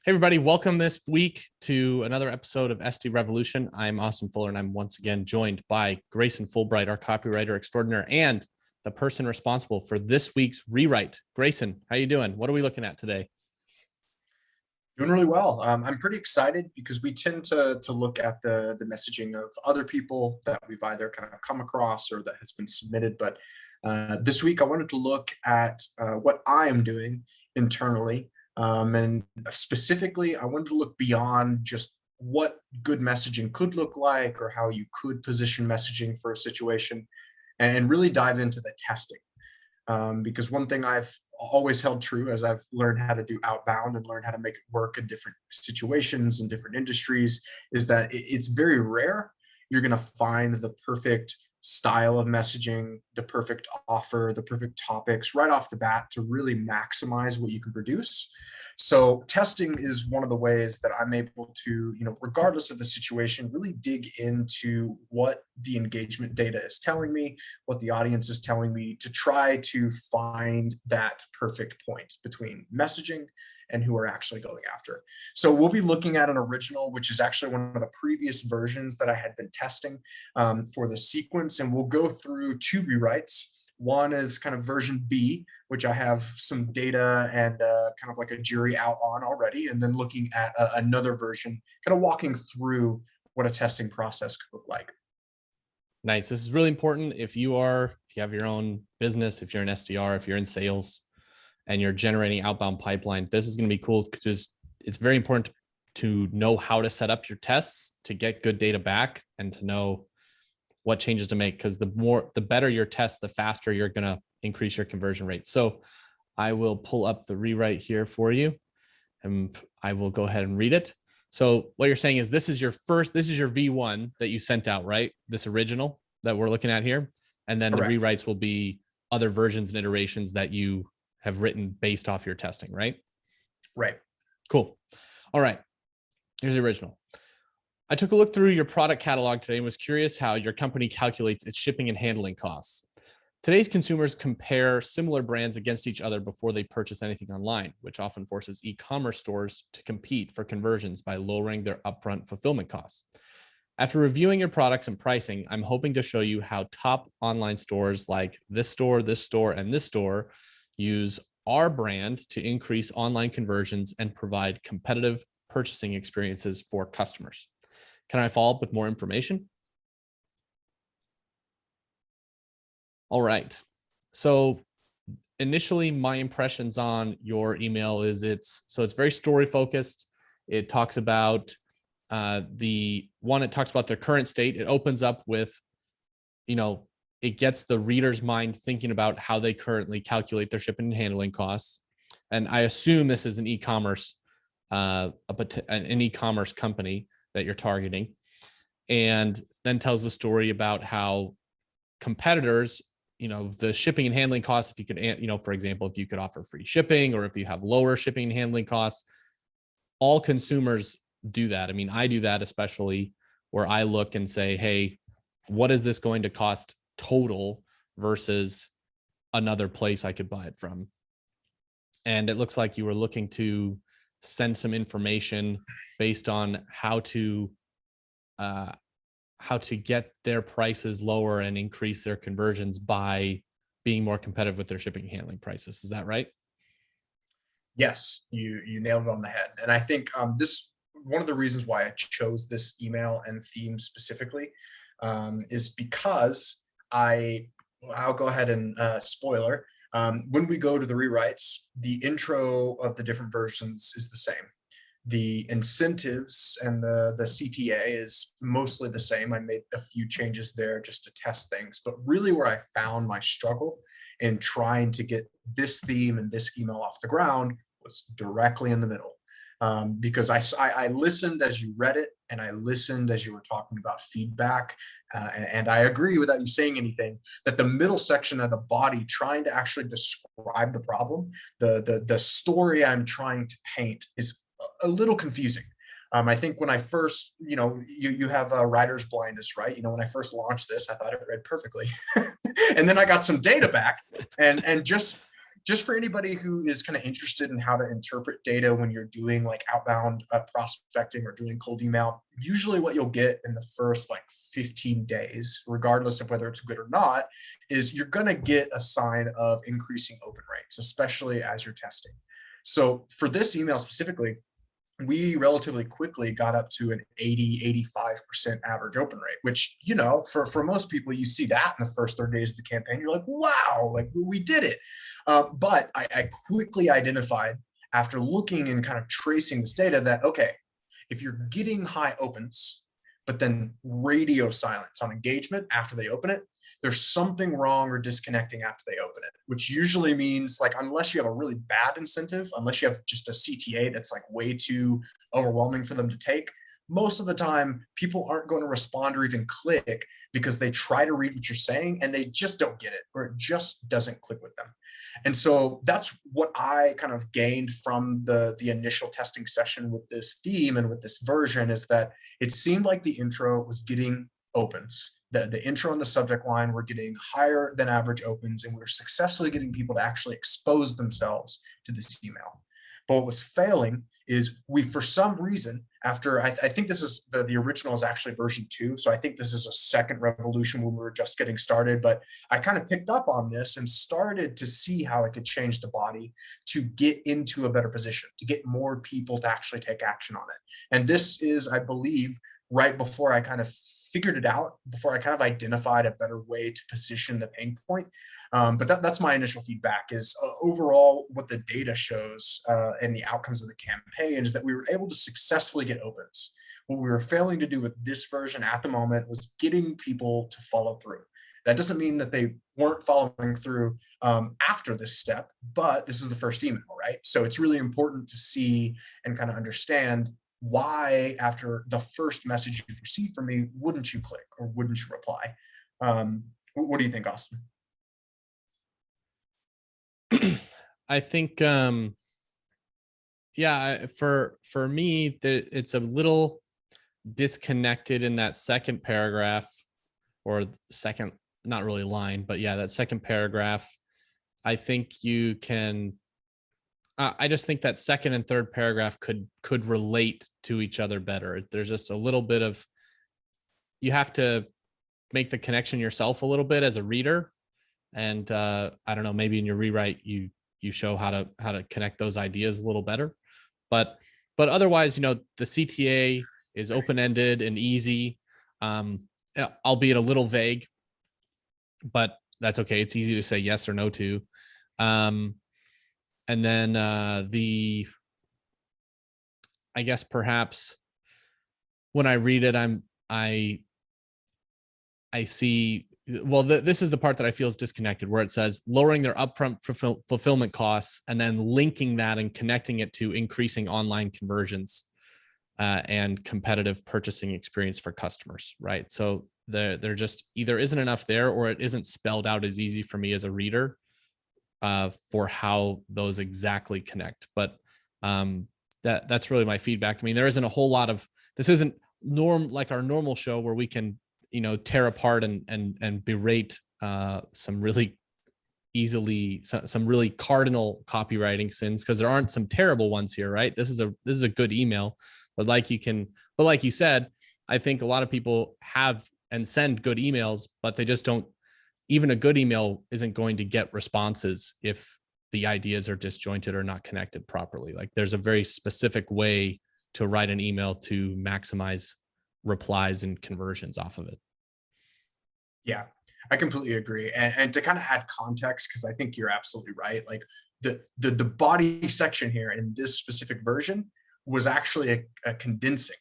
Hey, everybody. Welcome this week to another episode of SD Revolution. I'm Austin Fuller, and I'm once again joined by Grayson Fulbright, our copywriter extraordinaire, and the person responsible for this week's rewrite. Grayson, how you doing? What are we looking at today? Doing really well. I'm pretty excited because we tend to look at the messaging of other people that we've either kind of come across or that has been submitted. But this week, I wanted to look at what I am doing internally. And specifically, I wanted to look beyond just what good messaging could look like or how you could position messaging for a situation and really dive into the testing. Because one thing I've always held true as I've learned how to do outbound and learn how to make it work in different situations and different industries is that it's very rare you're going to find the perfect style of messaging, the perfect offer, the perfect topics right off the bat to really maximize what you can produce. So testing is one of the ways that I'm able to, regardless of the situation, really dig into what the engagement data is telling me, what the audience is telling me, to try to find that perfect point between messaging and who we're actually going after. So we'll be looking at an original, which is actually one of the previous versions that I had been testing for the sequence. And we'll go through two rewrites. One is kind of version B, which I have some data and kind of like a jury out on already. And then looking at another version, kind of walking through what a testing process could look like. Nice. This is really important. If you have your own business, if you're an SDR, if you're in sales and you're generating outbound pipeline, this is going to be cool because it's very important to know how to set up your tests to get good data back and to know what changes to make, because the better your test, the faster you're going to increase your conversion rate. So I will pull up the rewrite here for you and I will go ahead and read it. So what you're saying is this is your V1 that you sent out, right? This original that we're looking at here. And then Correct. The rewrites will be other versions and iterations that you have written based off your testing, right? Right. Cool. All right. Here's the original. I took a look through your product catalog today and was curious how your company calculates its shipping and handling costs. Today's consumers compare similar brands against each other before they purchase anything online, which often forces e-commerce stores to compete for conversions by lowering their upfront fulfillment costs. After reviewing your products and pricing, I'm hoping to show you how top online stores like this store, and this store use our brand to increase online conversions and provide competitive purchasing experiences for customers. Can I follow up with more information? All right. So initially, my impressions on your email is it's very story focused. It talks about it talks about their current state. It opens up with, it gets the reader's mind thinking about how they currently calculate their shipping and handling costs. And I assume this is an e-commerce, an e-commerce company that you're targeting. And then tells the story about how competitors, the shipping and handling costs, if you could, for example, if you could offer free shipping or if you have lower shipping and handling costs, all consumers do that. I mean, I do that, especially where I look and say, hey, what is this going to cost total versus another place I could buy it from? And it looks like you were looking to send some information based on how to get their prices lower and increase their conversions by being more competitive with their shipping and handling prices. Is that right? Yes, you nailed it on the head. And I think this one of the reasons why I chose this email and theme specifically is because I'll go ahead and spoiler. When we go to the rewrites, the intro of the different versions is the same. The incentives and the CTA is mostly the same. I made a few changes there just to test things, but really where I found my struggle in trying to get this theme and this email off the ground was directly in the middle. Because I listened as you read it and I listened as you were talking about feedback. And I agree without you saying anything that the middle section of the body trying to actually describe the problem, the story I'm trying to paint is a little confusing. I think when I first, you have a writer's blindness, right? When I first launched this, I thought it read perfectly. And then I got some data back and just just for anybody who is kind of interested in how to interpret data when you're doing like outbound prospecting or doing cold email, usually what you'll get in the first like 15 days, regardless of whether it's good or not, is you're going to get a sign of increasing open rates, especially as you're testing. So for this email specifically, we relatively quickly got up to an 80-85% average open rate, which, you know, for most people, you see that in the first 30 days of the campaign, you're like, wow, like we did it. But I quickly identified, after looking and kind of tracing this data, that, okay, if you're getting high opens, but then radio silence on engagement after they open it, there's something wrong or disconnecting after they open it, which usually means, like, unless you have a really bad incentive, unless you have just a CTA that's like way too overwhelming for them to take, most of the time people aren't going to respond or even click because they try to read what you're saying and they just don't get it, or it just doesn't click with them. And so that's what I kind of gained from the initial testing session with this theme and with this version, is that it seemed like the intro was getting opens. The intro and the subject line were getting higher than average opens, and we were successfully getting people to actually expose themselves to this email. But what was failing is, we, for some reason, after I think this is the original is actually version 2. So I think this is a second revolution when we were just getting started. But I kind of picked up on this and started to see how I could change the body to get into a better position, to get more people to actually take action on it. And this is, I believe, right before I kind of figured it out, before I kind of identified a better way to position the pain point. But that's my initial feedback, is overall what the data shows and the outcomes of the campaign is that we were able to successfully get opens. What we were failing to do with this version at the moment was getting people to follow through. That doesn't mean that they weren't following through after this step, but this is the first email, right? So it's really important to see and kind of understand why, after the first message you've received from me, wouldn't you click or wouldn't you reply? What do you think, Austin? I think, yeah, for me, it's a little disconnected in that second paragraph, or second, not really line, but yeah, that second paragraph. I think you can, I just think that second and third paragraph could relate to each other better. There's just a little bit of, you have to make the connection yourself a little bit as a reader. And I don't know, maybe in your rewrite, you show how to connect those ideas a little better. But otherwise, you know, the CTA is open-ended and easy, albeit a little vague, but that's okay. It's easy to say yes or no to. And then I guess perhaps when I read it, I see, well, this is the part that I feel is disconnected, where it says lowering their upfront fulfillment costs and then linking that and connecting it to increasing online conversions and competitive purchasing experience for customers, right? So there just either isn't enough there, or it isn't spelled out as easy for me as a reader for how those exactly connect. But that's really my feedback. I mean, there isn't a whole lot of, this isn't like our normal show where we can, you know, tear apart and berate some really easily, some really cardinal copywriting sins, because there aren't some terrible ones here, right? This is a good email, but like you said, I think a lot of people have and send good emails, but they just don't, even a good email isn't going to get responses if the ideas are disjointed or not connected properly. Like, there's a very specific way to write an email to maximize replies and conversions off of it. Yeah, I completely agree. And to kind of add context, because I think you're absolutely right. Like, the body section here in this specific version was actually a condensing.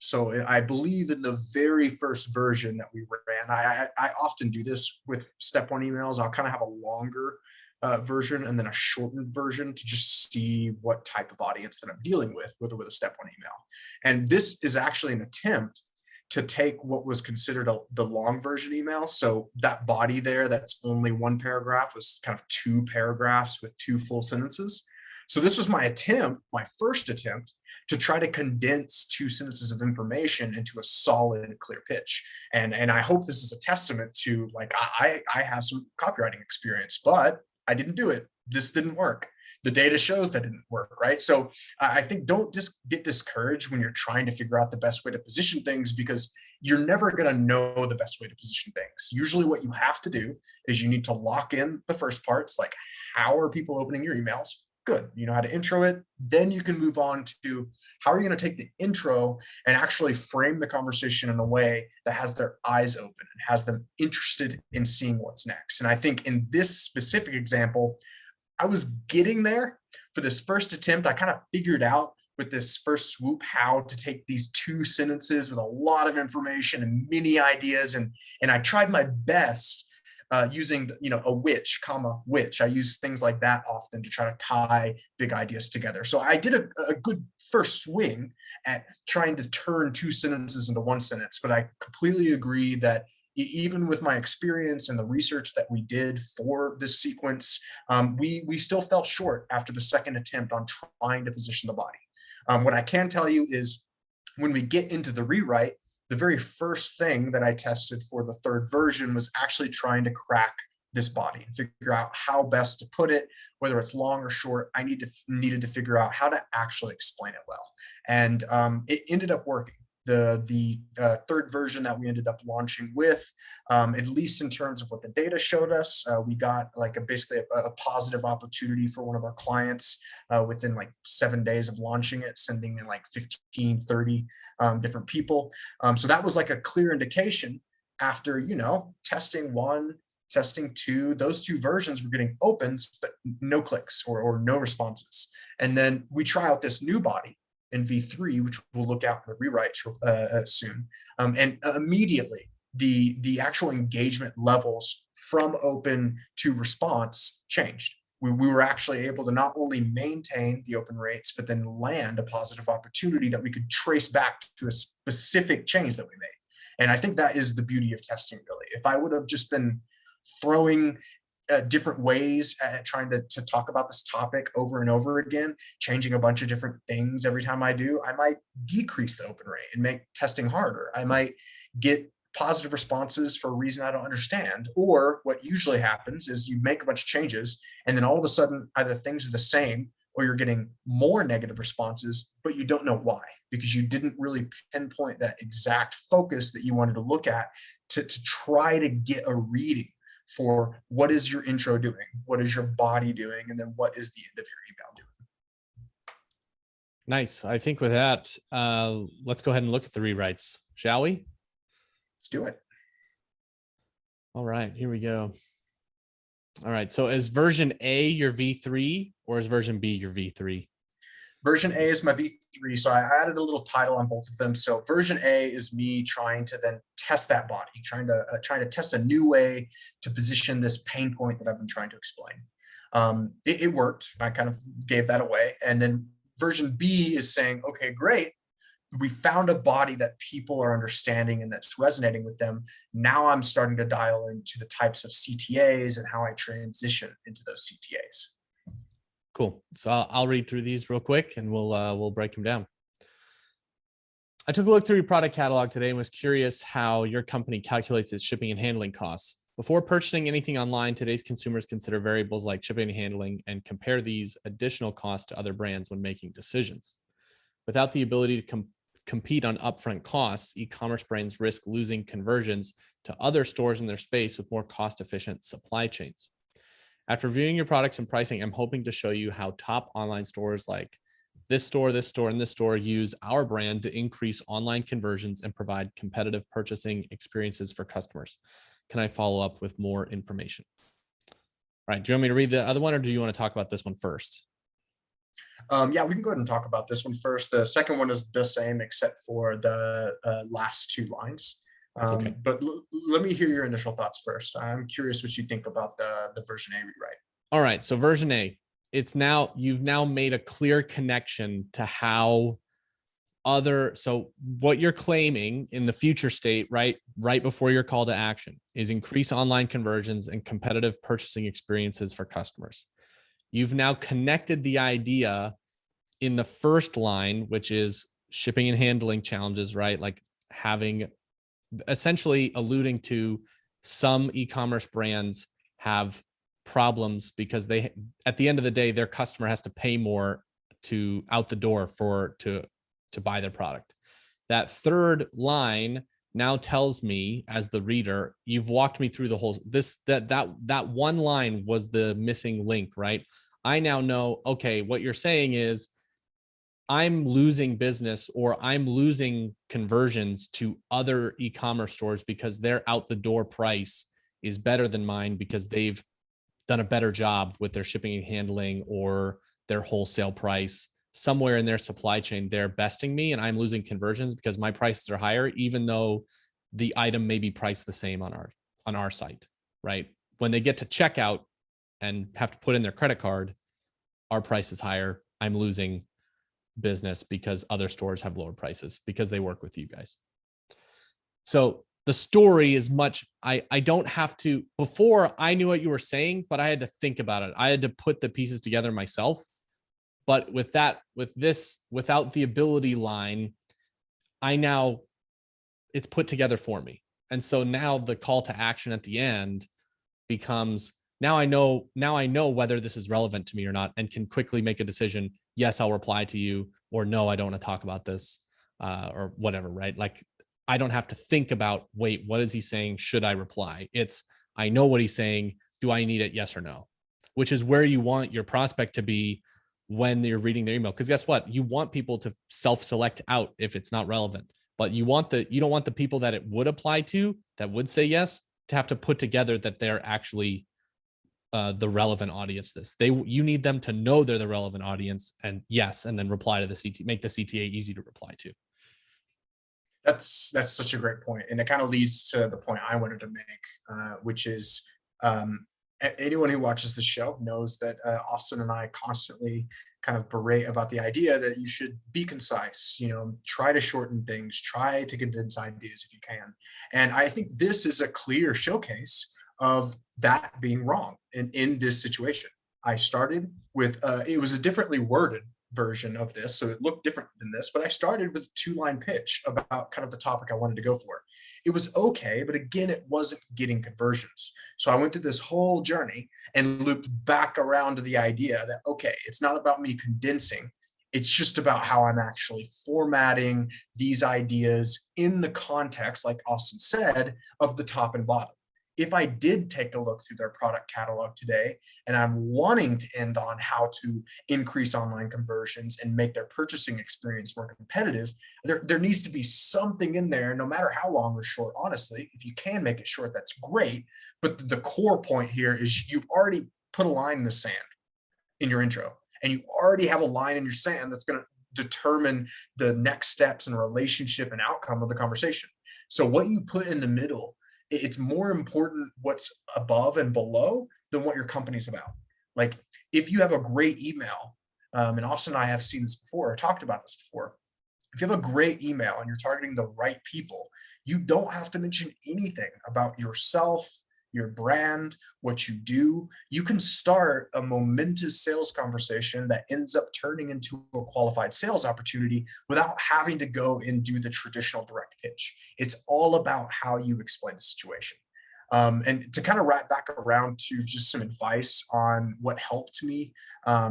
So I believe in the very first version that we ran, I often do this with step 1 emails. I'll kind of have a longer version and then a shortened version to just see what type of audience that I'm dealing with a step 1 email. And this is actually an attempt to take what was considered the long version email. So that body there, that's only 1 paragraph, was kind of 2 paragraphs with 2 full sentences. So this was my attempt, my first attempt, to try to condense 2 sentences of information into a solid, clear pitch. And I hope this is a testament to, like, I have some copywriting experience, but I didn't do it. This didn't work. The data shows that didn't work, right? So I think don't just get discouraged when you're trying to figure out the best way to position things, because you're never going to know the best way to position things. Usually what you have to do is you need to lock in the first parts, like how are people opening your emails? Good. You know how to intro it. Then you can move on to how are you going to take the intro and actually frame the conversation in a way that has their eyes open and has them interested in seeing what's next. And I think in this specific example, I was getting there for this first attempt. I kind of figured out with this first swoop how to take these two sentences with a lot of information and many ideas, and I tried my best using a which, comma which. I use things like that often to try to tie big ideas together. So I did a good first swing at trying to turn two sentences into one sentence, but I completely agree that even with my experience and the research that we did for this sequence, we still fell short after the second attempt on trying to position the body. What I can tell you is when we get into the rewrite, the very first thing that I tested for the third version was actually trying to crack this body and figure out how best to put it, whether it's long or short. I needed to figure out how to actually explain it well, and it ended up working. The third version that we ended up launching with, at least in terms of what the data showed us, we got like basically a positive opportunity for one of our clients within like 7 days of launching it, sending in like 15, 30 different people. So that was like a clear indication after, testing one, testing two, those two versions were getting opens, but no clicks or no responses. And then we try out this new body in V3, which we'll look at in the rewrite soon. And immediately the actual engagement levels from open to response changed. We were actually able to not only maintain the open rates, but then land a positive opportunity that we could trace back to a specific change that we made. And I think that is the beauty of testing, really. If I would have just been throwing different ways at trying to talk about this topic over and over again, changing a bunch of different things every time I do, I might decrease the open rate and make testing harder. I might get positive responses for a reason I don't understand. Or what usually happens is you make a bunch of changes and then all of a sudden either things are the same or you're getting more negative responses, but you don't know why, because you didn't really pinpoint that exact focus that you wanted to look at to try to get a reading for what is your intro doing, what is your body doing, and then what is the end of your email doing. Nice. I think with that, let's go ahead and look at the rewrites, shall we? Let's do it. All right, here we go. All right, so is version A your V3 or is version B your V3? Version A is my V3, so I added a little title on both of them. So version A is me trying to then test that body, trying to test a new way to position this pain point that I've been trying to explain. It worked. I kind of gave that away. And then version B is saying, okay, great. We found a body that people are understanding and that's resonating with them. Now I'm starting to dial into the types of CTAs and how I transition into those CTAs. Cool. So I'll read through these real quick and we'll break them down. I took a look through your product catalog today and was curious how your company calculates its shipping and handling costs. Before purchasing anything online, today's consumers consider variables like shipping and handling and compare these additional costs to other brands when making decisions. Without the ability to compete on upfront costs, e-commerce brands risk losing conversions to other stores in their space with more cost-efficient supply chains. After reviewing your products and pricing, I'm hoping to show you how top online stores like this store, and this store use our brand to increase online conversions and provide competitive purchasing experiences for customers. Can I follow up with more information? All right, do you want me to read the other one or do you want to talk about this one first? Yeah, we can go ahead and talk about this one first. The second one is the same except for the last two lines. Okay. But let me hear your initial thoughts first. I'm curious what you think about the version A rewrite. All right, so version A, you've now made a clear connection to how so what you're claiming in the future state, right before your call to action, is increase online conversions and competitive purchasing experiences for customers. You've now connected the idea in the first line, which is shipping and handling challenges, right? Like essentially alluding to some e-commerce brands have problems because at the end of the day, their customer has to pay more to out the door to buy their product. That third line now tells me, as the reader, you've walked me through the whole that one line was the missing link, right? I now know, okay, what you're saying is I'm losing business or I'm losing conversions to other e-commerce stores because their out the door price is better than mine because they've done a better job with their shipping and handling or their wholesale price. Somewhere in their supply chain, they're besting me and I'm losing conversions because my prices are higher, even though the item may be priced the same on our site, right? When they get to checkout and have to put in their credit card, our price is higher. I'm losing business because other stores have lower prices because they work with you guys. So the story is much, I don't have to, before I knew what you were saying, but I had to think about it. I had to put the pieces together myself. But with this, without the ability line, it's put together for me. And so now the call to action at the end becomes, now I know whether this is relevant to me or not, and can quickly make a decision. Yes, I'll reply to you, or no, I don't want to talk about this, or whatever, right? Like I don't have to think about, wait, what is he saying? Should I reply? It's, I know what he's saying. Do I need it? Yes or no? Which is where you want your prospect to be when you're reading their email. Because guess what? You want people to self-select out if it's not relevant, but you don't want the people that it would apply to, that would say yes, to have to put together that they're actually the relevant audience. You need them to know they're the relevant audience and yes, and then reply to the CTA, make the CTA easy to reply to. That's such a great point, and it kind of leads to the point I wanted to make, which is anyone who watches the show knows that Austin and I constantly kind of berate about the idea that you should be concise, try to shorten things, try to condense ideas if you can. And I think this is a clear showcase of that being wrong in this situation. I started with, it was a differently worded version of this, so it looked different than this, but I started with a 2-line pitch about kind of the topic I wanted to go for. It was okay, but again, it wasn't getting conversions. So I went through this whole journey and looped back around to the idea that, okay, it's not about me condensing. It's just about how I'm actually formatting these ideas in the context, like Austin said, of the top and bottom. If I did take a look through their product catalog today, and I'm wanting to end on how to increase online conversions and make their purchasing experience more competitive, there needs to be something in there, no matter how long or short, honestly. If you can make it short, that's great. But the core point here is you've already put a line in the sand in your intro, and you already have a line in your sand that's going to determine the next steps and relationship and outcome of the conversation. So what you put in the middle, it's more important what's above and below than what your company's about. Like if you have a great email, and Austin and I have seen this before, or talked about this before. If you have a great email and you're targeting the right people, you don't have to mention anything about yourself, your brand, what you do. You can start a momentous sales conversation that ends up turning into a qualified sales opportunity without having to go and do the traditional direct pitch. It's all about how you explain the situation. And to kind of wrap back around to just some advice on what helped me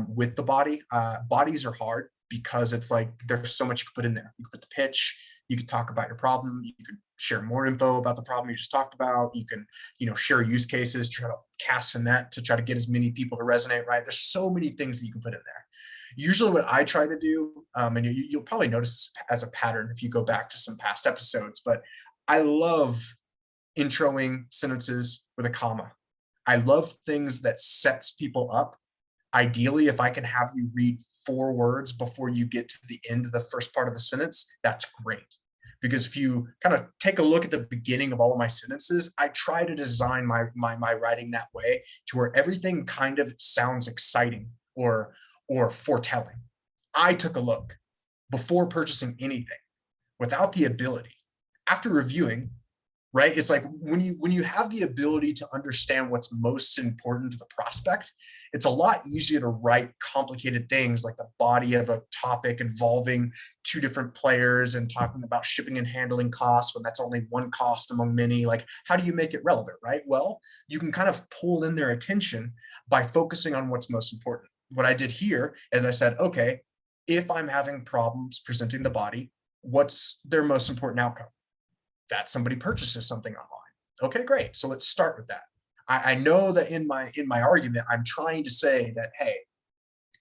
with the body. Bodies are hard because it's like there's so much you can put in there. You can put the pitch, you can talk about your problem, you can share more info about the problem you just talked about, you can share use cases, try to cast a net to try to get as many people to resonate, right? There's so many things that you can put in there. Usually what I try to do, and you'll probably notice as a pattern if you go back to some past episodes, but I love introing sentences with a comma. I love things that sets people up. Ideally, if I can have you read 4 words before you get to the end of the first part of the sentence, that's great. Because if you kind of take a look at the beginning of all of my sentences, I try to design my writing that way to where everything kind of sounds exciting or foretelling. I took a look before purchasing anything without the ability. After reviewing, right? It's like when you have the ability to understand what's most important to the prospect, it's a lot easier to write complicated things like the body of a topic involving two different players and talking about shipping and handling costs when that's only one cost among many. Like, how do you make it relevant, right? Well, you can kind of pull in their attention by focusing on what's most important. What I did here is I said, okay, if I'm having problems presenting the body, what's their most important outcome? That somebody purchases something online. Okay, great. So let's start with that. I know that in my argument, I'm trying to say that, hey,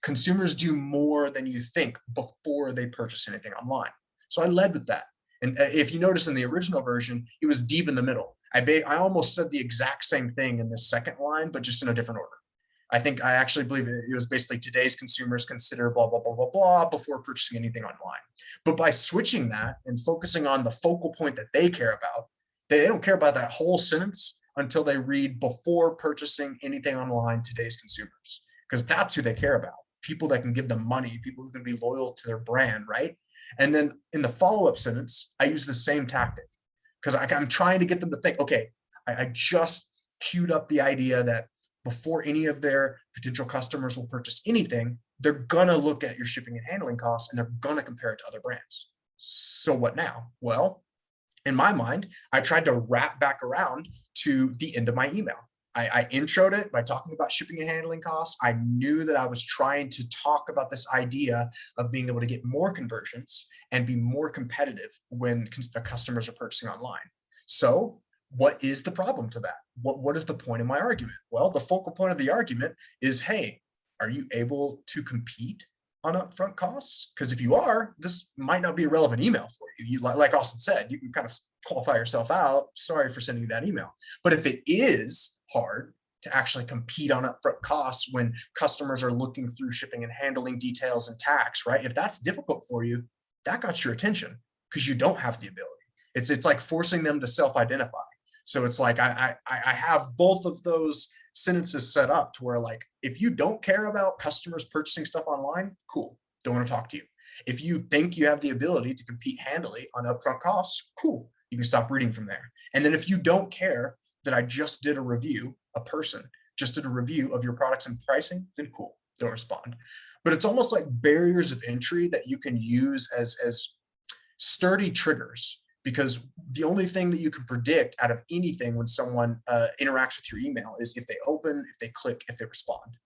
consumers do more than you think before they purchase anything online. So I led with that. And if you notice in the original version, it was deep in the middle. I almost said the exact same thing in the second line, but just in a different order. I actually believe it was basically today's consumers consider blah, blah, blah, blah, blah before purchasing anything online. But by switching that and focusing on the focal point that they care about, they don't care about that whole sentence until they read before purchasing anything online, today's consumers, because that's who they care about. People that can give them money, people who can be loyal to their brand, right? And then in the follow-up sentence, I use the same tactic because I'm trying to get them to think, okay, I just queued up the idea that before any of their potential customers will purchase anything, they're gonna look at your shipping and handling costs and they're gonna compare it to other brands. So what now? Well, in my mind, I tried to wrap back around to the end of my email. I introed it by talking about shipping and handling costs. I knew that I was trying to talk about this idea of being able to get more conversions and be more competitive when customers are purchasing online. So what is the problem to that? What is the point of my argument? Well, the focal point of the argument is, hey, are you able to compete on upfront costs? Because if you are, this might not be a relevant email for you. Like Austin said, you can kind of qualify yourself out. Sorry for sending you that email. But if it is hard to actually compete on upfront costs when customers are looking through shipping and handling details and tax, right? If that's difficult for you, that got your attention because you don't have the ability. It's like forcing them to self-identify. So it's like I have both of those sentences set up to where, like, if you don't care about customers purchasing stuff online, cool, don't want to talk to you. If you think you have the ability to compete handily on upfront costs, cool, you can stop reading from there. And then if you don't care that I just did a review, a person just did a review of your products and pricing, then cool, don't respond. But it's almost like barriers of entry that you can use as sturdy triggers, because the only thing that you can predict out of anything when someone interacts with your email is if they open, if they click, if they respond.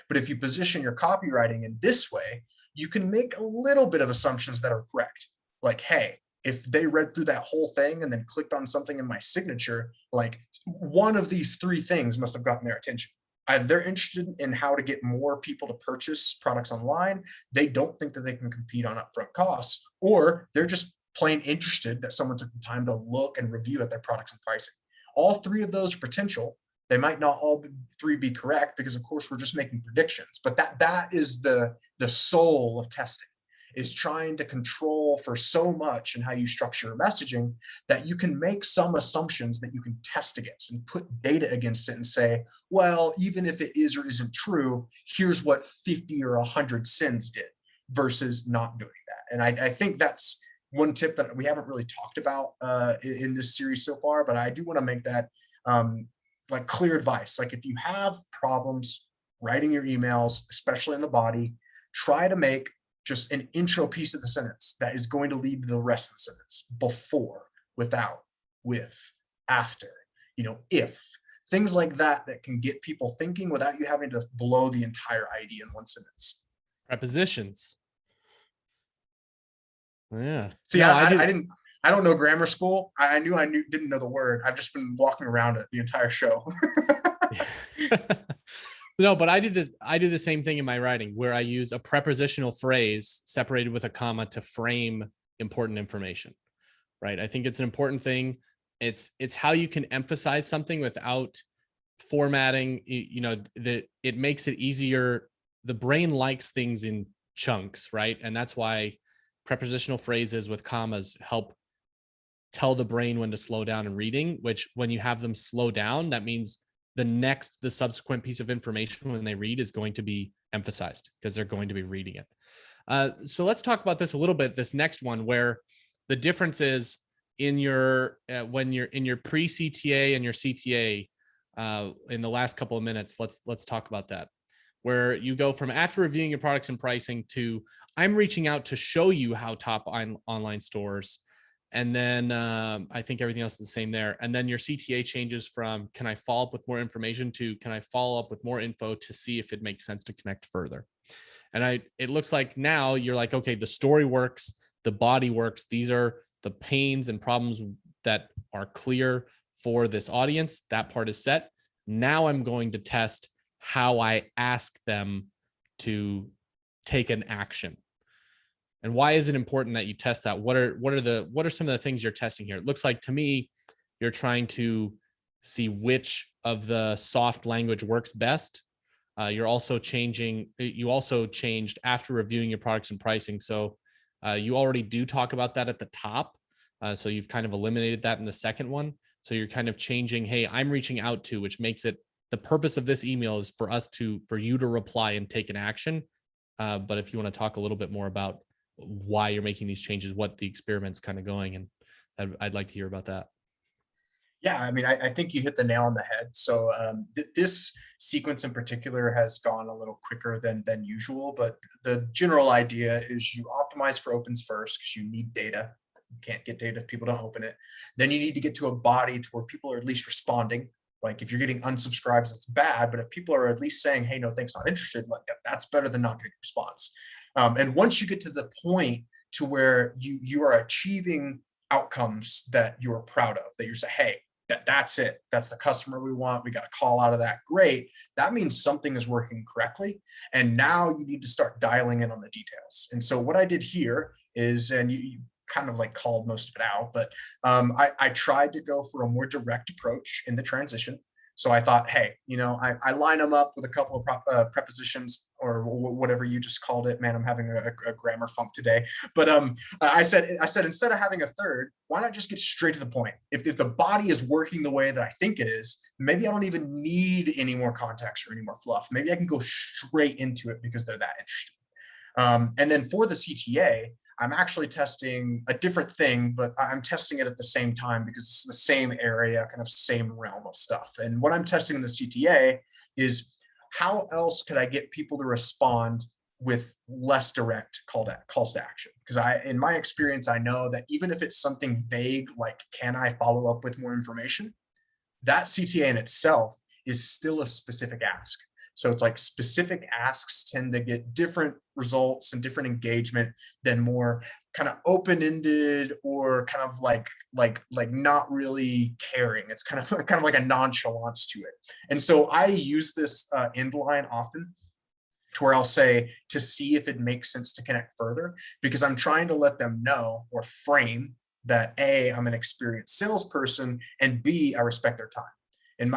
But if you position your copywriting in this way, you can make a little bit of assumptions that are correct. Like, hey, if they read through that whole thing and then clicked on something in my signature, like, one of these three things must have gotten their attention. Either they're interested in how to get more people to purchase products online, they don't think that they can compete on upfront costs, or they're just plain interested that someone took the time to look and review at their products and pricing. All three of those are potential. They might not all three be correct because, of course, we're just making predictions. But that is the soul of testing, is trying to control for so much in how you structure your messaging that you can make some assumptions that you can test against and put data against it and say, well, even if it is or isn't true, here's what 50 or 100 sins did, versus not doing that. And I think that's one tip that we haven't really talked about in this series so far, but I do want to make that like clear advice. Like, if you have problems writing your emails, especially in the body, try to make just an intro piece of the sentence that is going to lead to the rest of the sentence: before, without, with, after, if, things like that can get people thinking without you having to blow the entire idea in one sentence. Prepositions. Yeah. See, No, I don't know grammar school. I didn't know the word. I've just been walking around it the entire show. No, but I do the same thing in my writing, where I use a prepositional phrase separated with a comma to frame important information, right? I think it's an important thing. It's how you can emphasize something without formatting, that it makes it easier. The brain likes things in chunks, right? And that's why prepositional phrases with commas help tell the brain when to slow down in reading, which when you have them slow down, that means the subsequent piece of information when they read is going to be emphasized because they're going to be reading it. So let's talk about this a little bit, this next one, where the difference is in your when you're in your pre-CTA and your CTA in the last couple of minutes. Let's talk about that. where you go from after reviewing your products and pricing to I'm reaching out to show you how top online stores. And then I think everything else is the same there. And then your CTA changes from can I follow up with more information to can I follow up with more info to see if it makes sense to connect further. And it looks like now you're like, okay, the story works, the body works. These are the pains and problems that are clear for this audience. That part is set. Now I'm going to test how I ask them to take an action. And why is it important that you test that? What are some of the things you're testing here? It looks like to me, you're trying to see which of the soft language works best. You also changed after reviewing your products and pricing. So you already do talk about that at the top. So you've kind of eliminated that in the second one. So you're kind of changing, hey, I'm reaching out to, which makes it the purpose of this email is for you to reply and take an action. But if you want to talk a little bit more about why you're making these changes, what the experiment's kind of going, and I'd like to hear about that. Yeah, I mean, I think you hit the nail on the head. So this sequence in particular has gone a little quicker than usual, but the general idea is you optimize for opens first because you need data. You can't get data if people don't open it. Then you need to get to a body to where people are at least responding. Like if you're getting unsubscribes, it's bad, but if people are at least saying, hey, no, thanks, not interested, like that's better than not getting a response. And once you get to the point to where you are achieving outcomes that you are proud of, that you're saying, hey, that's it. That's the customer we want. We got a call out of that. Great. That means something is working correctly. And now you need to start dialing in on the details. And so what I did here is, and you kind of like called most of it out, but I tried to go for a more direct approach in the transition. So I thought, hey, I line them up with a couple of prepositions or whatever you just called it. Man, I'm having a grammar funk today. But I said instead of having a third, why not just get straight to the point? If the body is working the way that I think it is, maybe I don't even need any more context or any more fluff. Maybe I can go straight into it because they're that interested. And then for the CTA, I'm actually testing a different thing, but I'm testing it at the same time because it's the same area, kind of same realm of stuff. And what I'm testing in the CTA is how else could I get people to respond with less direct calls to action? Because in my experience, I know that even if it's something vague, like, can I follow up with more information? That CTA in itself is still a specific ask. So it's like specific asks tend to get different results and different engagement than more kind of open-ended or kind of like not really caring. It's kind of like a nonchalance to it. And so I use this end line often to where I'll say to see if it makes sense to connect further, because I'm trying to let them know or frame that A, I'm an experienced salesperson, and B, I respect their time. In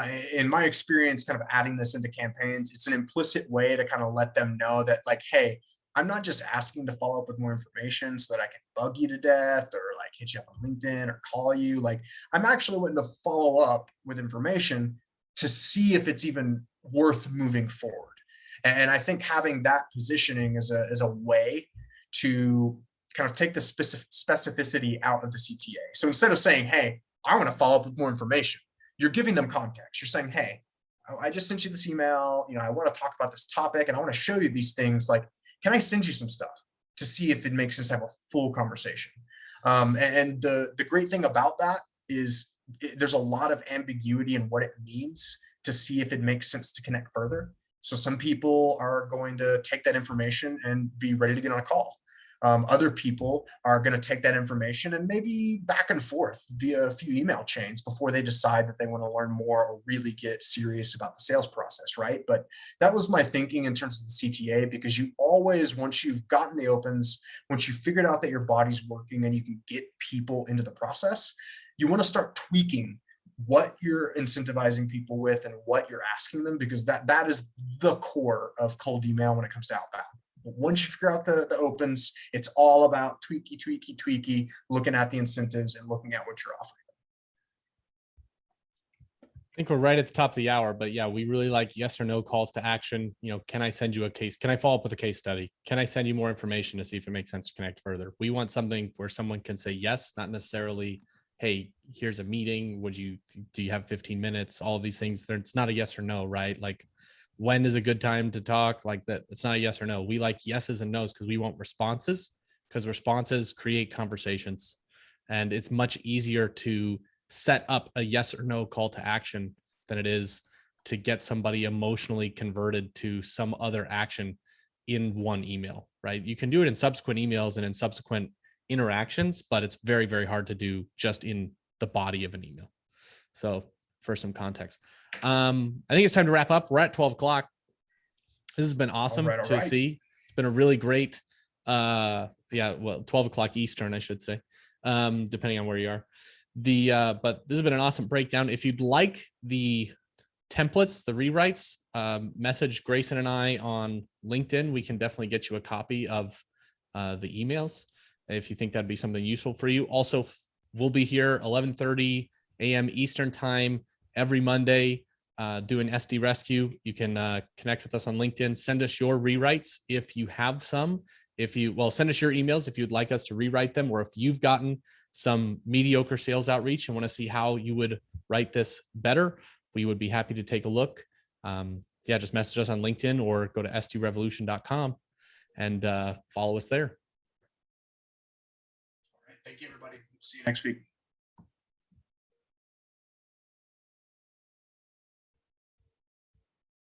my experience, kind of adding this into campaigns, it's an implicit way to kind of let them know that, like, hey, I'm not just asking to follow up with more information so that I can bug you to death or like hit you up on LinkedIn or call you. Like, I'm actually wanting to follow up with information to see if it's even worth moving forward. And I think having that positioning is a way to kind of take the specificity out of the CTA. So instead of saying, hey, I want to follow up with more information, you're giving them context. You're saying, hey, I just sent you this email. I want to talk about this topic and I want to show you these things. Like, can I send you some stuff to see if it makes us have a full conversation? And the great thing about that is there's a lot of ambiguity in what it means to see if it makes sense to connect further. So some people are going to take that information and be ready to get on a call. Other people are going to take that information and maybe back and forth via a few email chains before they decide that they want to learn more or really get serious about the sales process, right? But that was my thinking in terms of the CTA, because you always, once you've gotten the opens, once you figured out that your body's working and you can get people into the process, you want to start tweaking what you're incentivizing people with and what you're asking them, because that is the core of cold email when it comes to outbound. Once you figure out the opens, it's all about tweaky, looking at the incentives and looking at what you're offering. I think we're right at the top of the hour, but yeah, we really like yes or no calls to action. Can I send you a case? Can I follow up with a case study? Can I send you more information to see if it makes sense to connect further? We want something where someone can say yes, not necessarily, hey, here's a meeting. Do you have 15 minutes? All of these things. It's not a yes or no, right? Like, when is a good time to talk, like that. It's not a yes or no. We like yeses and nos because we want responses, because responses create conversations, and it's much easier to set up a yes or no call to action than it is to get somebody emotionally converted to some other action in one email, right? You can do it in subsequent emails and in subsequent interactions, but it's very, very hard to do just in the body of an email. So for some context, I think it's time to wrap up. We're at 12 o'clock. This has been awesome All to right. see. It's been a really great, 12 o'clock Eastern, I should say, depending on where you are. But this has been an awesome breakdown. If you'd like the templates, the rewrites, message Grayson and I on LinkedIn. We can definitely get you a copy of the emails if you think that'd be something useful for you. Also, we'll be here 11:30 a.m. Eastern time every Monday doing SDRescue. You can connect with us on LinkedIn. Send us your rewrites if you have some. Send us your emails if you'd like us to rewrite them, or if you've gotten some mediocre sales outreach and want to see how you would write this better, we would be happy to take a look. Just message us on LinkedIn or go to sdrevolution.com and follow us there. All right. Thank you, everybody. See you next week.